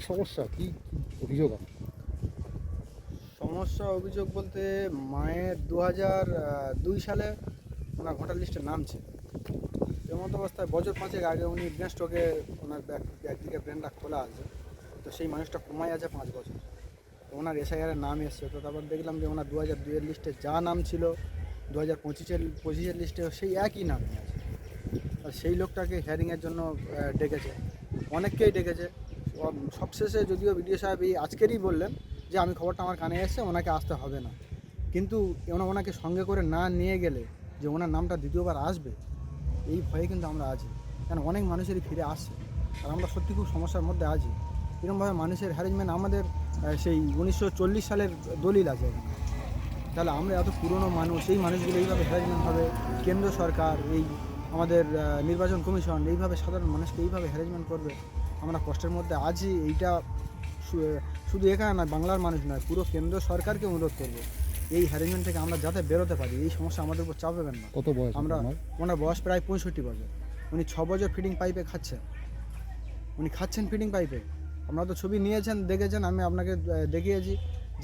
সমস্যা, কি অভিযোগ? সমস্যা অভিযোগ বলতে মায়ের 2002 সালে ওনার ভোটার লিস্টে নাম ছিল। এমত অবস্থায় বছর 5 আগে উনি ব্রেন স্ট্রোকে ওনার একদিকে ব্রেনটা খোলা আছে, তো সেই মানুষটা কমায় আছে 5 বছর। তো ওনার এসআইআরের নাম এসছে, তো তারপর দেখলাম যে ওনার 2002-এর লিস্টে যা নাম ছিল 2025-এর লিস্টে সেই একই নামই আছে। আর সেই লোকটাকে হিয়ারিংয়ের জন্য ডেকেছে, অনেককেই ডেকেছে। সবশেষে যদিও বিডিও সাহেব এই আজকেরই বললেন যে আমি খবরটা আমার কানে এসেছে, ওনাকে আসতে হবে না। কিন্তু ওনাকে সঙ্গে করে না নিয়ে গেলে যে ওনার নামটা দ্বিতীয়বার আসবে, এই ভয়ে কিন্তু আমরা আছি। কেন অনেক মানুষেরই ফিরে আসছে, আর আমরা সত্যি খুব সমস্যার মধ্যে আছি। এরকমভাবে মানুষের হ্যারেসমেন্ট আমাদের সেই 1940 সালের দলিল আছে এখানে। তাহলে আমরা এত পুরনো মানুষ, এই মানুষগুলো এইভাবে হ্যারাসমেন্ট হবে, কেন্দ্র সরকার, এই আমাদের নির্বাচন কমিশন এইভাবে সাধারণ মানুষকে এইভাবে হ্যারাসমেন্ট করবে, আমরা কষ্টের মধ্যে আছি। এইটা শুধু এখানে নয়, বাংলার মানুষ নয়, পুরো কেন্দ্র সরকারকে অনুরোধ করবো এই হ্যারাসমেন্ট থেকে আমরা যাতে বেরোতে পারি। এই সমস্যা আমাদের উপর চাপাবেন না। কত বয়স আমরা আপনার? ওনার বয়স প্রায় 65 বছর। উনি 6 বছর ফিডিং পাইপে খাচ্ছেন, উনি খাচ্ছেন ফিডিং পাইপে। আপনারা তো ছবি নিয়েছেন, দেখেছেন, আমি আপনাকে দেখিয়েছি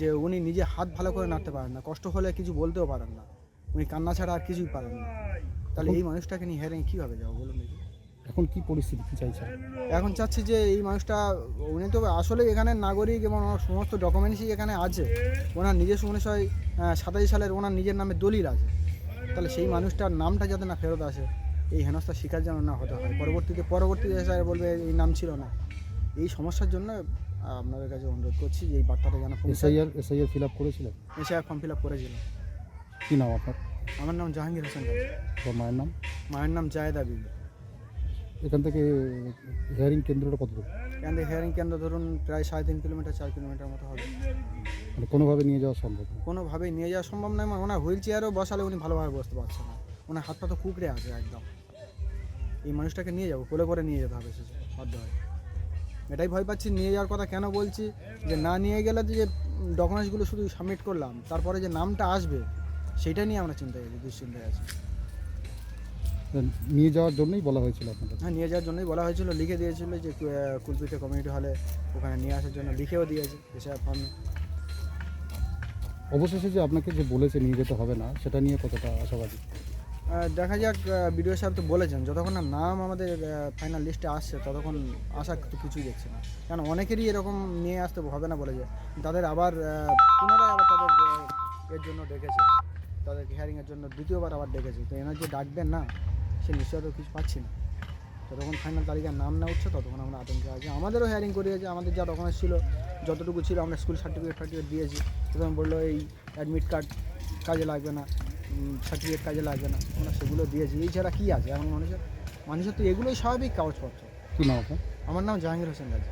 যে উনি নিজে হাত ভালো করে নাড়তে পারেন না, কষ্ট হলে কিছু বলতেও পারেন না, উনি কান্না ছাড়া আর কিছুই পারেন না। তাহলে এই মানুষটাকে নিয়ে হেয়ারিং কীভাবে যাবো বলুন দেখি? এখন কি পরিস্থিতি, কি চাইছেন? এখন চাচ্ছি যে এই মানুষটা, উনি তো আসলে এখানে নাগরিক এবং ওনার সমস্ত ডকুমেন্টসই এখানে আছে, ওনার নিজস্ব 1987 সালের ওনার নিজের নামে দলিল আছে। তাহলে সেই মানুষটার নামটা যাতে না ফেরত আসে, এই হেনস্থার শিকার যেন না হতে হয়, পরবর্তীতে স্যার বলবে এই নাম ছিল না। এই সমস্যার জন্য আপনাদের কাছে অনুরোধ করছি যে এই বার্তাটা যেন এসআইআর ফিল আপ করেছিলেন? এসআইআর ফর্ম ফিল আপ করেছিলাম। কী নাম আপনার? আমার নাম জাহাঙ্গীর হোসেন গাজী। বা মায়ের নাম? মায়ের নাম জায়েদা বিবি। এখান থেকে হিয়ারিং কেন্দ্রটা কত দূর? এখান থেকে হিয়ারিং কেন্দ্র ধরুন প্রায় 3.5 কিলোমিটার 4 কিলোমিটার মতো হবে। মানে কোনোভাবে নিয়ে যাওয়া সম্ভব না? কোনোভাবেই নিয়ে যাওয়া সম্ভব নয়। ওনার হুইল চেয়ারও বসালে উনি ভালোভাবে বসতে পারছেন না, ওনার হাত পা তো কুকড়ে আছে একদম। এই মানুষটাকে নিয়ে যাবো, কোলে করে নিয়ে যেতে হবে শেষে বাধ্য হয়। এটাই ভয় পাচ্ছি নিয়ে যাওয়ার কথা। কেন বলছি যে না নিয়ে গেলে যে ডকুমেন্টসগুলো শুধু সাবমিট করলাম, তারপরে যে নামটা আসবে সেটা নিয়ে আমরা চিন্তায় আছি, দুশ্চিন্তায় আছি। নিয়ে যাওয়ার জন্যই বলা হয়েছিল আপনাদের? হ্যাঁ, নিয়ে যাওয়ার জন্যই বলা হয়েছিল, লিখে দিয়েছিল যে কুলপিঠে কমিউনিটি হলে ওখানে নিয়ে আসার জন্য, লিখেও দিয়েছে এসআইআর ফর্মে। অবশেষে যে আপনাকে যে বলেছে নিয়ে যেতে হবে না, সেটা নিয়ে কতটা আশাবাদী? দেখা যাক, বিডিও সাহেব তো বলেছেন যতক্ষণ না নাম আমাদের ফাইনাল লিস্টে আসছে ততক্ষণ আশা তো কিছুই দেখছি না। কারণ অনেকেরই এরকম নিয়ে আসতে হবে না বলেছে, তাদের আবার পুনরায় আবার তাদের এর জন্য ডেকেছে, তাদেরকে হিয়ারিংয়ের জন্য দ্বিতীয়বার আবার ডেকেছে। তো এনার যে ডাকবেন না, সে নিশ্চয়ই তো কিছু পাচ্ছি না। যতক্ষণ ফাইনাল তালিকার নাম না উঠছে ততক্ষণ আমরা আতঙ্কে আছি। আমাদেরও হিয়ারিং করিয়েছে, আমাদের যা ডকুমেন্টস ছিল যতটুকু ছিল আমরা স্কুল সার্টিফিকেট দিয়েছি। প্রথমে বললো এই অ্যাডমিট কার্ড কাজে লাগবে না, সার্টিফিকেট কাজে লাগবে না, আমরা সেগুলো দিয়েছি। এই ছাড়া কী আছে এখন মানুষের তো এগুলোই স্বাভাবিক কাগজপত্র। কী নাম আপনার? আমার নাম জাহাঙ্গীর হোসেন গাজী।